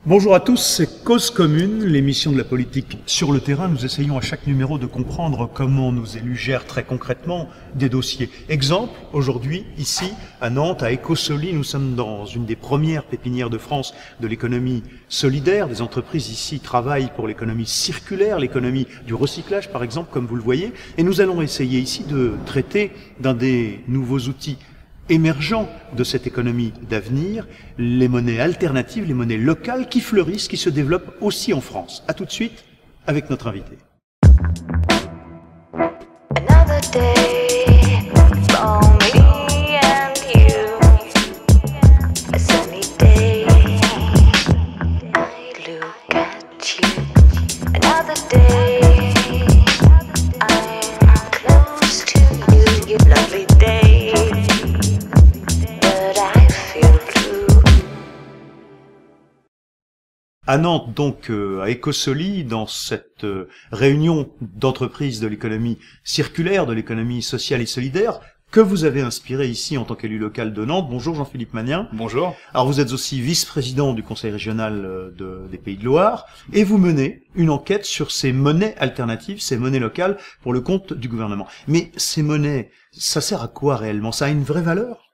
Bonjour à tous, c'est Cause Commune, l'émission de la politique sur le terrain. Nous essayons à chaque numéro de comprendre comment nos élus gèrent très concrètement des dossiers. Exemple, aujourd'hui, ici, à Nantes, à Ecosoli, nous sommes dans une des premières pépinières de France de l'économie solidaire. Des entreprises ici travaillent pour l'économie circulaire, l'économie du recyclage, par exemple, comme vous le voyez. Et nous allons essayer ici de traiter d'un des nouveaux outils émergents de cette économie d'avenir, les monnaies alternatives, les monnaies locales qui fleurissent, qui se développent aussi en France. À tout de suite avec notre invité. À Nantes, donc, à Ecosoli, dans cette réunion d'entreprises de l'économie circulaire, de l'économie sociale et solidaire, que vous avez inspiré ici en tant qu'élu local de Nantes. Bonjour Jean-Philippe Magnien. Bonjour. Alors vous êtes aussi vice-président du Conseil régional des Pays de Loire, et vous menez une enquête sur ces monnaies alternatives, ces monnaies locales, pour le compte du gouvernement. Mais ces monnaies, ça sert à quoi réellement? Ça a une vraie valeur?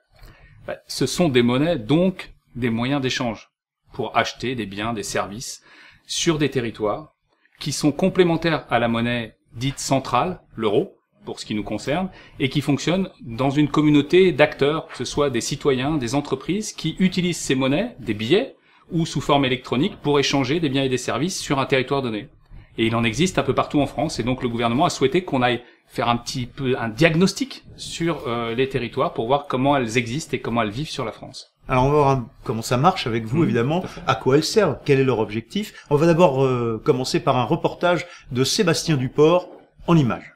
Ce sont des monnaies, donc des moyens d'échange, pour acheter des biens, des services, sur des territoires qui sont complémentaires à la monnaie dite centrale, l'euro, pour ce qui nous concerne, et qui fonctionnent dans une communauté d'acteurs, que ce soit des citoyens, des entreprises, qui utilisent ces monnaies, des billets, ou sous forme électronique, pour échanger des biens et des services sur un territoire donné. Et il en existe un peu partout en France, et donc le gouvernement a souhaité qu'on aille faire un petit peu un diagnostic sur les territoires pour voir comment elles existent et comment elles vivent sur la France. Alors on va voir comment ça marche avec vous, évidemment, à quoi elles servent, quel est leur objectif. On va d'abord commencer par un reportage de Sébastien Duport en images.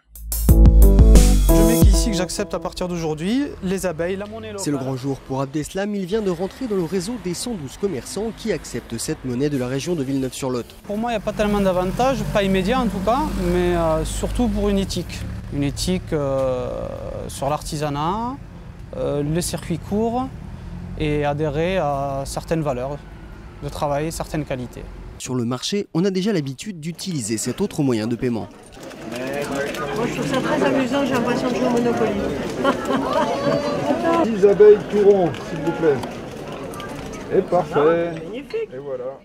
Je mets ici que j'accepte à partir d'aujourd'hui les abeilles, la monnaie locale. C'est le grand jour pour Abdeslam, il vient de rentrer dans le réseau des 112 commerçants qui acceptent cette monnaie de la région de Villeneuve-sur-Lot. Pour moi, il n'y a pas tellement d'avantages, pas immédiat en tout cas, mais surtout pour une éthique. Une éthique sur l'artisanat, les circuits courts, et adhérer à certaines valeurs de travail, certaines qualités. Sur le marché, on a déjà l'habitude d'utiliser cet autre moyen de paiement. Moi je trouve ça très amusant, j'ai l'impression de jouer au Monopoly. 10 abeilles tout rond, s'il vous plaît. Et parfait. Magnifique. Et voilà.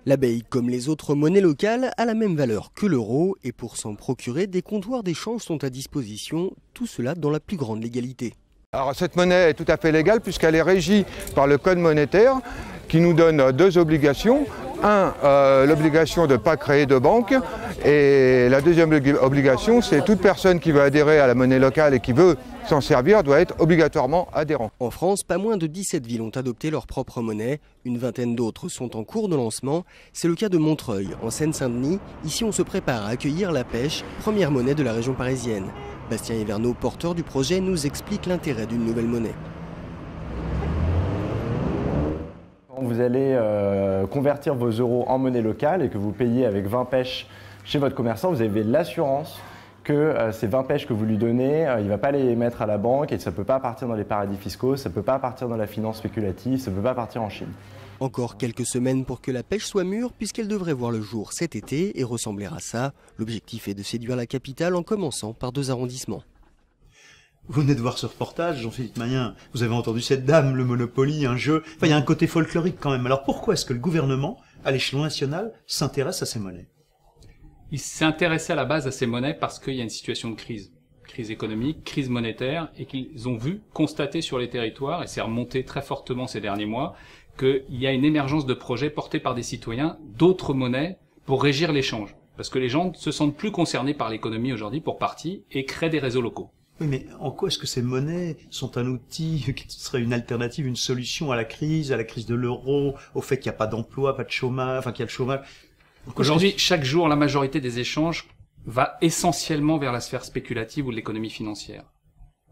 L'abeille, comme les autres monnaies locales, a la même valeur que l'euro et pour s'en procurer, des comptoirs d'échange sont à disposition, tout cela dans la plus grande légalité. Alors cette monnaie est tout à fait légale puisqu'elle est régie par le code monétaire qui nous donne deux obligations. L'obligation de ne pas créer de banque et la deuxième obligation, c'est toute personne qui veut adhérer à la monnaie locale et qui veut s'en servir doit être obligatoirement adhérent. En France, pas moins de 17 villes ont adopté leur propre monnaie. Une vingtaine d'autres sont en cours de lancement. C'est le cas de Montreuil, en Seine-Saint-Denis. Ici, on se prépare à accueillir la pêche, première monnaie de la région parisienne. Bastien Everneau, porteur du projet, nous explique l'intérêt d'une nouvelle monnaie. Quand vous allez convertir vos euros en monnaie locale et que vous payez avec 20 pêches chez votre commerçant, vous avez l'assurance que ces 20 pêches que vous lui donnez, il ne va pas les mettre à la banque et ça ne peut pas partir dans les paradis fiscaux, ça ne peut pas partir dans la finance spéculative, ça ne peut pas partir en Chine. Encore quelques semaines pour que la pêche soit mûre puisqu'elle devrait voir le jour cet été et ressembler à ça. L'objectif est de séduire la capitale en commençant par 2 arrondissements. Vous venez de voir ce reportage, Jean-Philippe Magnien, vous avez entendu cette dame, le Monopoly, un jeu, enfin il y a un côté folklorique quand même. Alors pourquoi est-ce que le gouvernement, à l'échelon national, s'intéresse à ces monnaies? Il s'est intéressé à la base à ces monnaies parce qu'il y a une situation de crise. Crise économique, crise monétaire, et qu'ils ont vu, constater sur les territoires, et c'est remonté très fortement ces derniers mois, qu'il y a une émergence de projets portés par des citoyens d'autres monnaies pour régir l'échange. Parce que les gens ne se sentent plus concernés par l'économie aujourd'hui pour partie et créent des réseaux locaux. Oui, mais en quoi est-ce que ces monnaies sont un outil qui serait une alternative, une solution à la crise de l'euro, au fait qu'il n'y a pas d'emploi, pas de chômage, enfin qu'il y a le chômage? Aujourd'hui, chaque jour, la majorité des échanges va essentiellement vers la sphère spéculative ou de l'économie financière.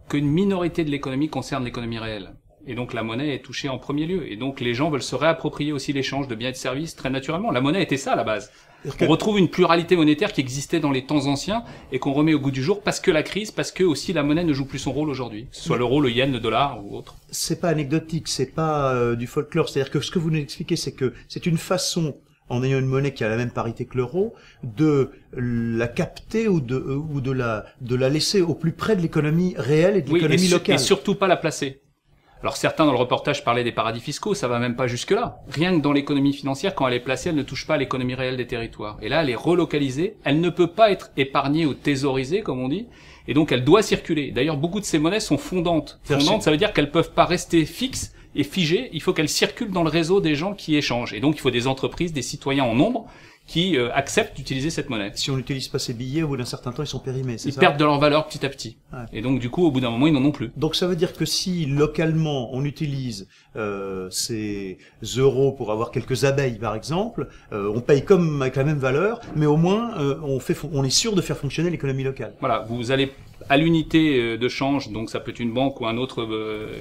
Qu'une minorité de l'économie concerne l'économie réelle. Et donc la monnaie est touchée en premier lieu. Et donc les gens veulent se réapproprier aussi l'échange de biens et de services très naturellement. La monnaie était ça à la base. On retrouve une pluralité monétaire qui existait dans les temps anciens et qu'on remet au goût du jour parce que la crise, parce que aussi la monnaie ne joue plus son rôle aujourd'hui. Que ce soit l'euro, le yen, le dollar ou autre. C'est pas anecdotique, c'est pas du folklore. C'est-à-dire que ce que vous nous expliquez, c'est que c'est une façon, en ayant une monnaie qui a la même parité que l'euro, de la capter ou de la laisser au plus près de l'économie réelle et de l'économie locale. Et surtout pas la placer. Alors certains dans le reportage parlaient des paradis fiscaux, ça va même pas jusque-là. Rien que dans l'économie financière, quand elle est placée, elle ne touche pas à l'économie réelle des territoires. Et là, elle est relocalisée, elle ne peut pas être épargnée ou thésaurisée, comme on dit, et donc elle doit circuler. D'ailleurs, beaucoup de ces monnaies sont fondantes. Fondantes, ça veut dire qu'elles peuvent pas rester fixes et figées, il faut qu'elles circulent dans le réseau des gens qui échangent. Et donc, il faut des entreprises, des citoyens en nombre, qui acceptent d'utiliser cette monnaie. Si on n'utilise pas ces billets, au bout d'un certain temps, ils sont périmés, c'est ça? Ils perdent de leur valeur petit à petit. Ouais. Et donc, du coup, au bout d'un moment, ils n'en ont plus. Donc, ça veut dire que si, localement, on utilise ces euros pour avoir quelques abeilles, par exemple, on paye comme avec la même valeur, mais au moins, on est sûr de faire fonctionner l'économie locale. Voilà, vous allez à l'unité de change, donc ça peut être une banque ou un autre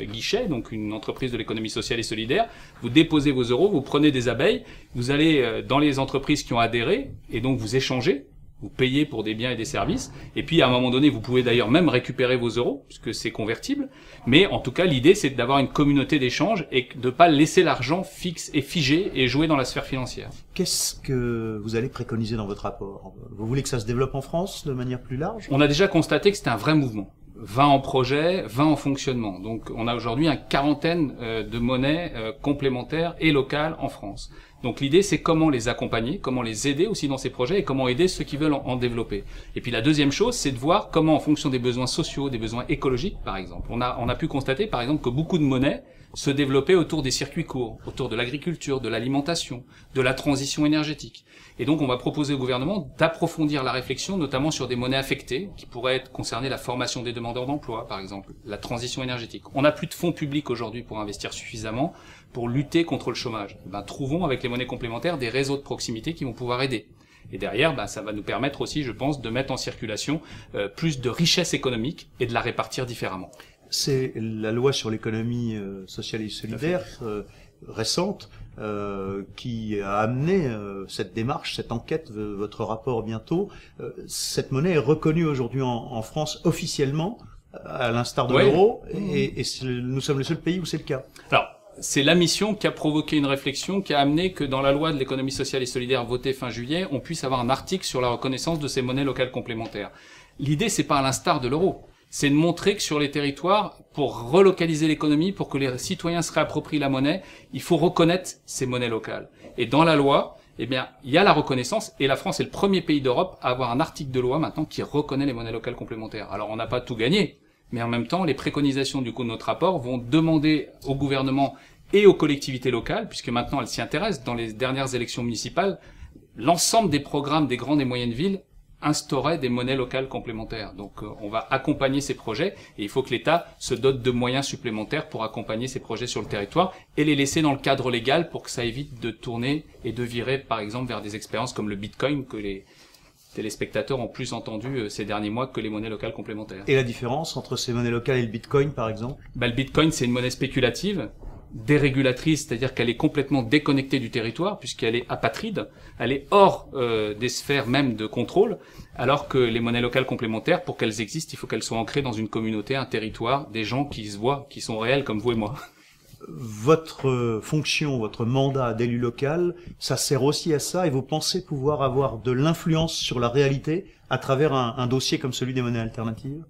guichet, donc une entreprise de l'économie sociale et solidaire, vous déposez vos euros, vous prenez des abeilles, vous allez dans les entreprises qui ont adhéré, et donc vous échangez, vous payez pour des biens et des services, et puis à un moment donné, vous pouvez d'ailleurs même récupérer vos euros, puisque c'est convertible, mais en tout cas, l'idée c'est d'avoir une communauté d'échange et de ne pas laisser l'argent fixe et figé et jouer dans la sphère financière. Qu'est-ce que vous allez préconiser dans votre rapport? Vous voulez que ça se développe en France de manière plus large? On a déjà constaté que c'était un vrai mouvement. 20 en projet, 20 en fonctionnement. Donc on a aujourd'hui une quarantaine de monnaies complémentaires et locales en France. Donc l'idée c'est comment les accompagner, comment les aider aussi dans ces projets et comment aider ceux qui veulent en développer. Et puis la deuxième chose c'est de voir comment en fonction des besoins sociaux, des besoins écologiques par exemple, on a pu constater par exemple que beaucoup de monnaies se développaient autour des circuits courts, autour de l'agriculture, de l'alimentation, de la transition énergétique. Et donc on va proposer au gouvernement d'approfondir la réflexion, notamment sur des monnaies affectées, qui pourraient concerner la formation des demandeurs d'emploi, par exemple, la transition énergétique. On n'a plus de fonds publics aujourd'hui pour investir suffisamment pour lutter contre le chômage. Trouvons avec les monnaies complémentaires des réseaux de proximité qui vont pouvoir aider. Et derrière, ça va nous permettre aussi, je pense, de mettre en circulation plus de richesse économique et de la répartir différemment. C'est la loi sur l'économie sociale et solidaire récente qui a amené cette démarche, cette enquête, votre rapport bientôt. Cette monnaie est reconnue aujourd'hui en France officiellement, à l'instar de l'euro, et nous sommes le seul pays où c'est le cas. Alors, c'est la mission qui a provoqué une réflexion, qui a amené que dans la loi de l'économie sociale et solidaire votée fin juillet, on puisse avoir un article sur la reconnaissance de ces monnaies locales complémentaires. L'idée, c'est pas à l'instar de l'euro. C'est de montrer que sur les territoires, pour relocaliser l'économie, pour que les citoyens se réapproprient la monnaie, il faut reconnaître ces monnaies locales. Et dans la loi, il y a la reconnaissance, et la France est le premier pays d'Europe à avoir un article de loi maintenant qui reconnaît les monnaies locales complémentaires. Alors on n'a pas tout gagné, mais en même temps, les préconisations du coup de notre rapport vont demander au gouvernement et aux collectivités locales, puisque maintenant elles s'y intéressent, dans les dernières élections municipales, l'ensemble des programmes des grandes et moyennes villes instaurer des monnaies locales complémentaires. Donc on va accompagner ces projets et il faut que l'État se dote de moyens supplémentaires pour accompagner ces projets sur le territoire et les laisser dans le cadre légal pour que ça évite de tourner et de virer par exemple vers des expériences comme le Bitcoin que les téléspectateurs ont plus entendu ces derniers mois que les monnaies locales complémentaires. Et la différence entre ces monnaies locales et le Bitcoin par exemple? Le Bitcoin c'est une monnaie spéculative, dérégulatrice, c'est-à-dire qu'elle est complètement déconnectée du territoire puisqu'elle est apatride, elle est hors des sphères même de contrôle, alors que les monnaies locales complémentaires, pour qu'elles existent, il faut qu'elles soient ancrées dans une communauté, un territoire, des gens qui se voient, qui sont réels comme vous et moi. Votre fonction, votre mandat d'élu local, ça sert aussi à ça et vous pensez pouvoir avoir de l'influence sur la réalité à travers un dossier comme celui des monnaies alternatives?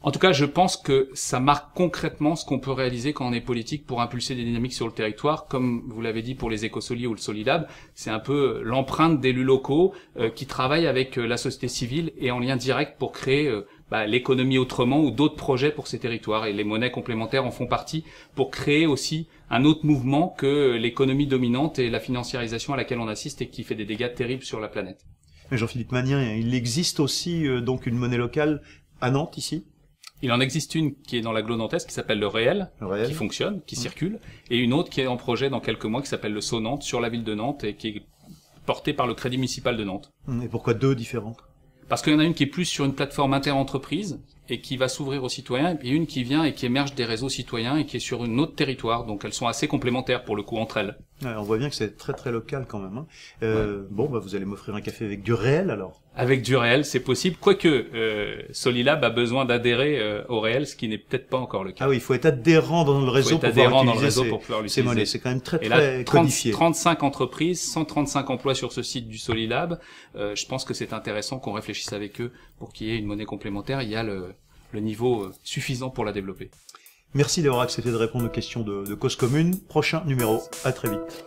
En tout cas, je pense que ça marque concrètement ce qu'on peut réaliser quand on est politique pour impulser des dynamiques sur le territoire. Comme vous l'avez dit pour les Écosoliers ou le Solidab, c'est un peu l'empreinte d'élus locaux qui travaillent avec la société civile et en lien direct pour créer l'économie autrement ou d'autres projets pour ces territoires. Et les monnaies complémentaires en font partie pour créer aussi un autre mouvement que l'économie dominante et la financiarisation à laquelle on assiste et qui fait des dégâts terribles sur la planète. Mais Jean-Philippe Magnien, il existe aussi donc une monnaie locale à Nantes ici? Il en existe une qui est dans l'agglo nantaise qui s'appelle le Réel, qui fonctionne, qui circule, et une autre qui est en projet dans quelques mois qui s'appelle le Sceau Nantes sur la ville de Nantes et qui est portée par le Crédit municipal de Nantes. Et pourquoi deux différentes? Parce qu'il y en a une qui est plus sur une plateforme inter-entreprise et qui va s'ouvrir aux citoyens, et puis une qui vient et qui émerge des réseaux citoyens et qui est sur un autre territoire. Donc elles sont assez complémentaires pour le coup entre elles. Ouais, on voit bien que c'est très très local quand même. Hein. Bon, bah, vous allez m'offrir un café avec du réel alors. Avec du réel, c'est possible, quoique Solilab a besoin d'adhérer au réel, ce qui n'est peut-être pas encore le cas. Ah oui, il faut être adhérent dans le réseau pour pouvoir utiliser ces monnaies. C'est quand même très très codifié. 35 entreprises, 135 emplois sur ce site du Solilab. Je pense que c'est intéressant qu'on réfléchisse avec eux pour qu'il y ait une monnaie complémentaire. Il y a le niveau suffisant pour la développer. Merci d'avoir accepté de répondre aux questions de Cause Commune. Prochain numéro. À très vite.